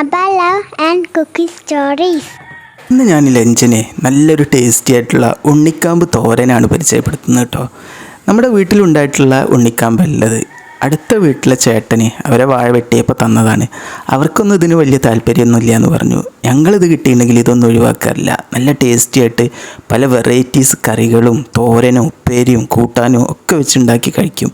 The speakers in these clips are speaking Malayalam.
Abba Love and Cookie Stories. ഇന്ന് ഞാൻ ലഞ്ചിന് നല്ലൊരു ടേസ്റ്റി ആയിട്ടുള്ള ഉണ്ണിക്കാമ്പ് തോരനാണ് പരിചയപ്പെടുത്തുന്നത് കേട്ടോ. നമ്മുടെ വീട്ടിലുണ്ടായിട്ടുള്ള ഉണ്ണിക്കാമ്പല്ലത്, അടുത്ത വീട്ടിലെ ചേട്ടന് അവരെ വാഴ വെട്ടിയപ്പോൾ തന്നതാണ്. അവർക്കൊന്നും ഇതിന് വലിയ താല്പര്യമൊന്നുമില്ല എന്ന് പറഞ്ഞു. ഞങ്ങളിത് കിട്ടിയിട്ടുണ്ടെങ്കിൽ ഇതൊന്നും ഒഴിവാക്കാറില്ല. നല്ല ടേസ്റ്റി ആയിട്ട് പല വെറൈറ്റീസ് കറികളും തോരനും ഉപ്പേരിയും കൂട്ടാനും ഒക്കെ വെച്ചുണ്ടാക്കി കഴിക്കും.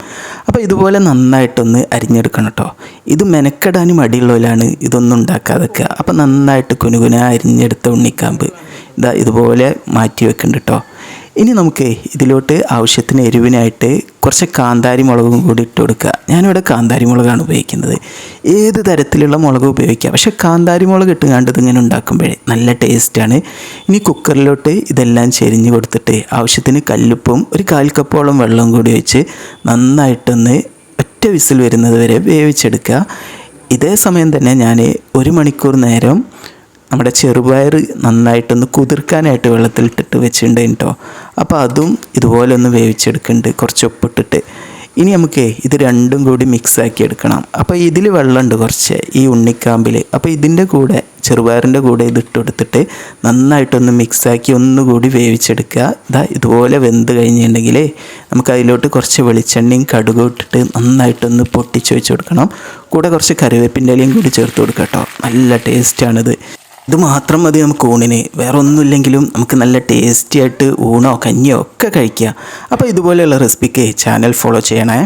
അപ്പോൾ ഇതുപോലെ നന്നായിട്ടൊന്ന് അരിഞ്ഞെടുക്കണം കേട്ടോ. ഇത് മെനക്കെടാനും മടിയുള്ളവരാണ് ഇതൊന്നും ഉണ്ടാക്കാതൊക്കെ. അപ്പോൾ നന്നായിട്ട് കുനുകുന അരിഞ്ഞെടുത്ത ഉണ്ണിക്കാമ്പ് ഇതുപോലെ മാറ്റി വെക്കുന്നുണ്ട് കേട്ടോ. ഇനി നമുക്ക് ഇതിലോട്ട് ആവശ്യത്തിന് എരിവിനായിട്ട് കുറച്ച് കാന്താരി മുളകും കൂടി ഇട്ട് കൊടുക്കുക. ഞാനിവിടെ കാന്താരി മുളകാണ് ഉപയോഗിക്കുന്നത്. ഏത് തരത്തിലുള്ള മുളക് ഉപയോഗിക്കുക, പക്ഷേ കാന്താരി മുളക് ഇട്ടുകൊണ്ട് ഇതിങ്ങനെ ഉണ്ടാക്കുമ്പോഴേ നല്ല ടേസ്റ്റാണ്. ഇനി കുക്കറിലോട്ട് ഇതെല്ലാം ചെരിഞ്ഞ് കൊടുത്തിട്ട് ആവശ്യത്തിന് കല്ലുപ്പും ഒരു 1/4 കപ്പോളം വെള്ളം കൂടി ഒഴിച്ച് നന്നായിട്ടൊന്ന് ഒറ്റ വിസിൽ വരുന്നത് വരെ വേവിച്ചെടുക്കുക. ഇതേ സമയം തന്നെ ഞാൻ 1 മണിക്കൂർ നേരം നമ്മുടെ ചെറുപയർ നന്നായിട്ടൊന്ന് കുതിർക്കാനായിട്ട് വെള്ളത്തിലിട്ടിട്ട് വെച്ചിട്ടുണ്ട് കേട്ടോ. അപ്പോൾ അതും ഇതുപോലെ ഒന്ന് വേവിച്ചെടുക്കുന്നുണ്ട്, കുറച്ച് ഉപ്പിട്ടിട്ട്. ഇനി നമുക്ക് ഇത് രണ്ടും കൂടി മിക്സാക്കി എടുക്കണം. അപ്പോൾ ഇതിൽ വെള്ളമുണ്ട് കുറച്ച് ഈ ഉണ്ണിക്കാമ്പിൽ. അപ്പോൾ ഇതിൻ്റെ കൂടെ ചെറുപയറിൻ്റെ കൂടെ ഇതിട്ട് കൊടുത്തിട്ട് നന്നായിട്ടൊന്ന് മിക്സാക്കി ഒന്നുകൂടി വേവിച്ചെടുക്കുക. ഇതുപോലെ വെന്ത് കഴിഞ്ഞിട്ടുണ്ടെങ്കിൽ നമുക്ക് അതിലോട്ട് കുറച്ച് വെളിച്ചെണ്ണയും കടുകും ഇട്ടിട്ട് നന്നായിട്ടൊന്ന് പൊട്ടിച്ച് വെച്ച് കൊടുക്കണം. കൂടെ കുറച്ച് കറിവേപ്പിൻ്റെ ഇലയും കൂടി ചേർത്ത് കൊടുക്കുക കേട്ടോ. നല്ല ടേസ്റ്റാണിത്. ഇത് മാത്രം മതി നമുക്ക് ഊണിന്, വേറെ ഒന്നുമില്ലെങ്കിലും നമുക്ക് നല്ല ടേസ്റ്റി ആയിട്ട് ഊണോ കഞ്ഞിയോ ഒക്കെ കഴിക്കുക. അപ്പോൾ ഇതുപോലെയുള്ള റെസിപ്പിക്ക് ചാനൽ ഫോളോ ചെയ്യണേ.